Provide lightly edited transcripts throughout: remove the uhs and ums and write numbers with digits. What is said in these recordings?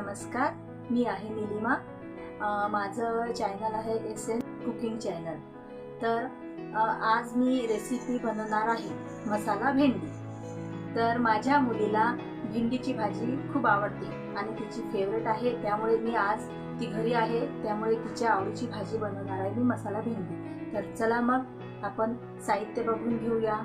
नमस्कार, मी आहे निलिमा। माझं चॅनल आहे SN कुकिंग चॅनल। तर आज मी रेसिपी बनवणार आहे मसाला भेंडी। तर माझ्या मुलीला भेंडीची भाजी खूप आवडते आणि तिची फेवरेट आहे, त्यामुळे मी आज ती घरी आहे त्यामुळे तिच्या आवडीची भाजी बनवणार आहे मी मसाला भेंडी। तर चला मग आपण साहित्य बघून घेऊया।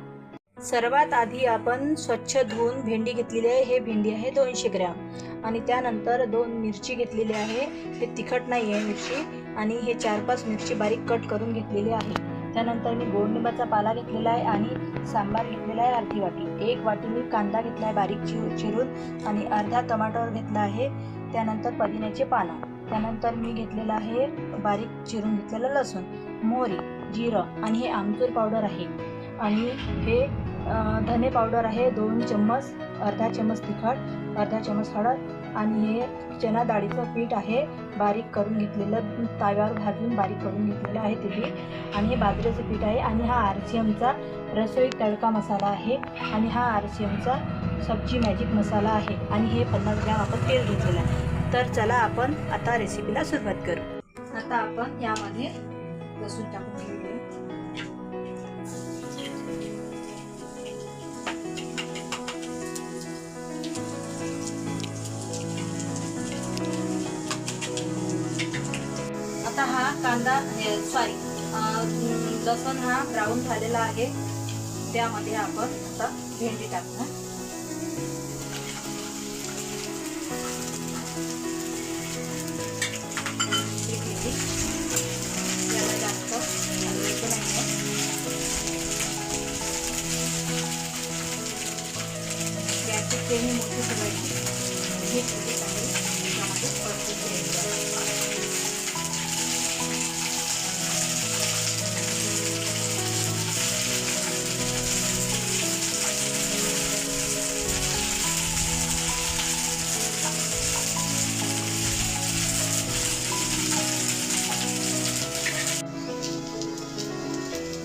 सर्वात आधी आपण स्वच्छ धुवून भेंडी घेतलेली आहे। हे भेंडी आहे 200 ग्रॅम आणि त्यानंतर 2 मिरची घेतलेली आहे। हे तिखट नाही आहे मिरची, आणि हे 4-5 मिरची बारीक कट करून घेतलेली आहे। त्यानंतर मी गोड लिंबाचा पाला घेतलेला आहे आणि सांबार घेतलेला आहे अर्धी वाटी। 1 वाटी मी कांदा घेतला आहे बारीक चिरून आणि अर्धा टमाटर घेतला आहे। त्यानंतर पुदिन्याचे पानं, त्यानंतर मी घेतलेला आहे बारीक चिरून घेतलेला लसूण, मोहरी, जिरं आणि हे आमचूर पावडर आहे आणि हे धने पावडर आहे 2 चम्मच, अर्धा चम्मच तिखट, अर्धा चम्मच हळद आणि हे चना डाळीचं पीठ आहे बारीक करून घेतलेलं, तव्यावर भाजून बारीक करून घेतलेलं आहे ते पीठ, आणि हे बाजरीचं पीठ आहे आणि हा RCMचा रसोई तडका मसाला आहे आणि हा RCMचा सब्जी मॅजिक मसाला आहे आणि हे 50 ग्रॅम आपण तेल घेतलेलं आहे। तर चला आपण आता रेसिपीला सुरुवात करू। आता आपण यामध्ये लसूण टाकून घेऊया। आता हा कांदा लसूण हा ब्राऊन झालेला आहे, त्यामध्ये आपण आता भेंडी टाकणार। याला जास्त हलवायचं नाही आहे। गॅसची फ्लेम मोठी ठेवायची। हे भेंडी चांगली यामध्ये परतून घ्यायची।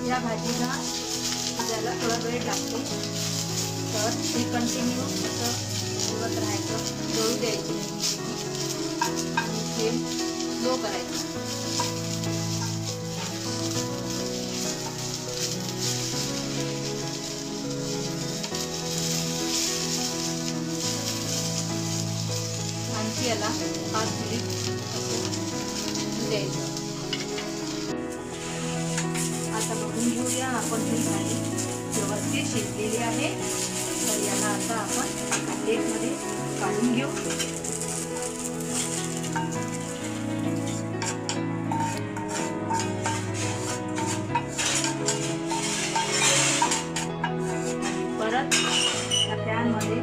या भाजीला शिजायला थोडा वेळ लागतो, तर हे कंटिन्यू असं हलवत राहायचं, जळू द्यायची आणि फ्लेम लो करायचं। आणखी याला 5 मिनिट असं द्यायचं। आता बघून घेऊया आपण ही भाजी व्यवस्थित शिजलेली आहे। तर याला आता आपण प्लेटमध्ये काढून घेऊ। परत या पॅनमध्ये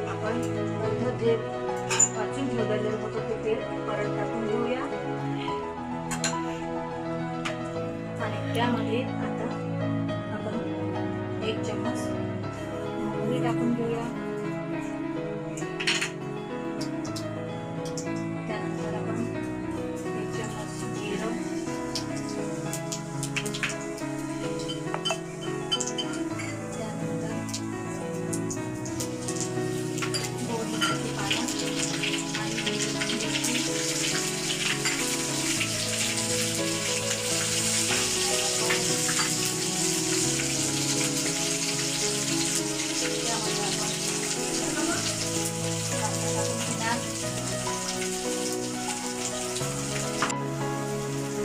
आपण जे वाचून ठेवलेलं होतं ते तेल परत टाकून घेऊया आणि त्यामध्ये आता आपण 1 चम्मच मोहरी टाकून घेऊया। त्यानंतर आपण 1 चम्मच जिरं, त्यानंतर गोड लिंबाचे पानं आणि मिरची,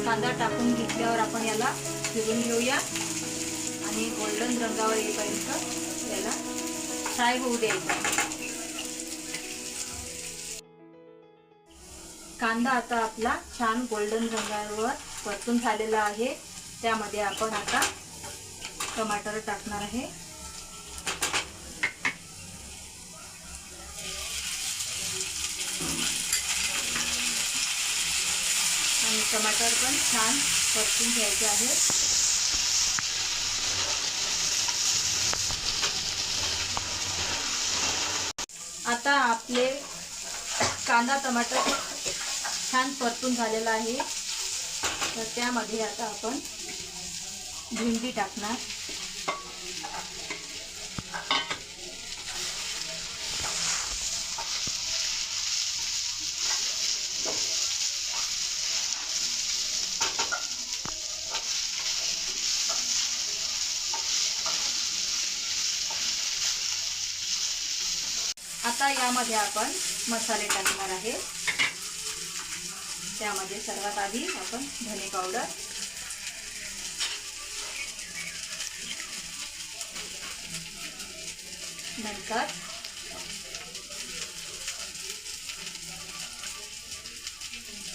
कांदा टाकून घेतल्यावर आपण याला फिरून घेऊया आणि गोल्डन रंगावर येईपर्यंत याला फ्राय होऊ द्यायचा। कांदा आता आपला छान गोल्डन रंगावर परतून झालेला आहे। त्यामध्ये आपण आता टमाटर टाकणार आहे आणि टमाटर पण छान परतून घ्यायचे आहे। आता आपले कांदा टमाटर छान परतून झालेला आहे, तर त्यामध्ये आता आपण भेंडी टाकणार। आता यामध्ये आपण मसाले टाकणार आहे. त्यामध्ये सर्वात आधी आपण धने पावडर,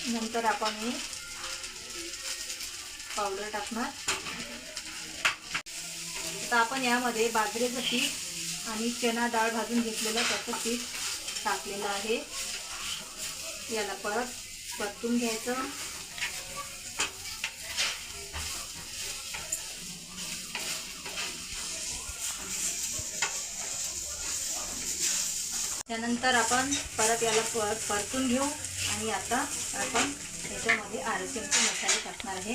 नंतर आपण ही पावडर टाकणार. आता आपण यामध्ये बाजरीचं पीठ आणि चणा डाळ भाजून घेतलेलं त्याचं पीठ टाकलेलं आहे. याला परत परतून घ्यायचं. त्यानंतर आपण परत याला परतून घेऊ आणि आता आपण याच्यामध्ये आरसीएमचे मसाले टाकणार आहे.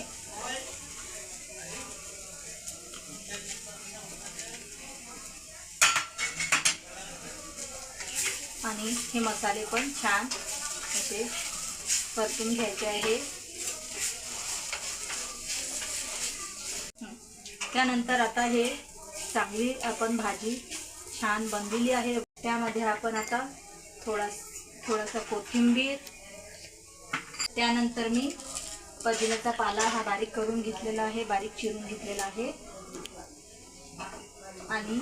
आणि हे मसाले पण छान असे परतून घ्यायचे आहे. त्यानंतर आता हे चांगली आपण भाजी छान बनलेली आहे. त्यामध्ये आपण आता थोडासा कोथिंबीर, त्यानंतर मी पुदिन्याचा पाला हा बारीक करून घेतलेला आहे, बारीक चिरून घेतलेला आहे. आणि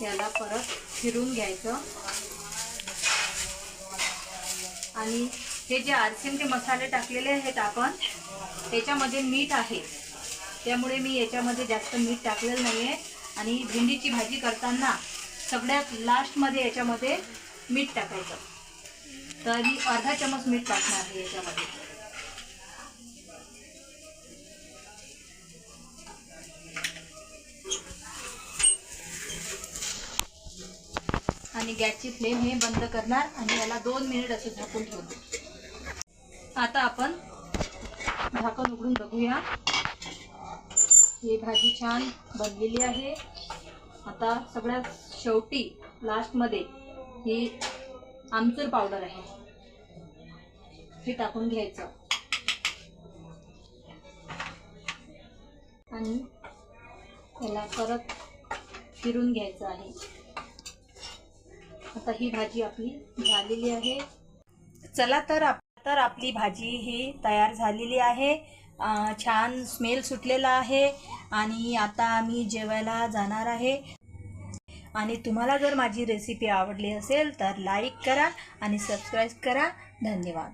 याला परत फिरून घ्यायचं. आणि हे जे आरसीएमचे मसाले टाकलेले आहेत आपण, त्याच्यामध्ये मीठ आहे, त्यामुळे मी याच्यामध्ये जास्त मीठ टाकलेलं नाही आहे. आणि भेंडीची भाजी करताना सगळ्यात लास्टमध्ये याच्यामध्ये मीठ टाकायचं. तर मी अर्धा चमच मीठ टाकणार आहे याच्यामध्ये. आणि गॅसची फ्लेम हे बंद करणार आणि याला 2 मिनिट असं झाकून ठेवतो. आता आपण झाकण उघडून बघूया. ही भाजी छान बनलेली आहे. आता सगळ्यात शेवटी लास्टमध्ये ही आमचूर पावडर आहे, हे टाकून घ्यायचं. आणि याला परत फिरून घ्यायचं आहे. आता ही भाजी आपली झालेली आहे. चला तर आपली भाजी ही तयार झालेली आहे. छान स्मेल सुटलेला आहे आणि आता आम्ही जेवायला जाणार आहे. आणि तुम्हाला जर माझी रेसिपी आवडली असेल तर लाईक करा आणि सबस्क्राईब करा. धन्यवाद.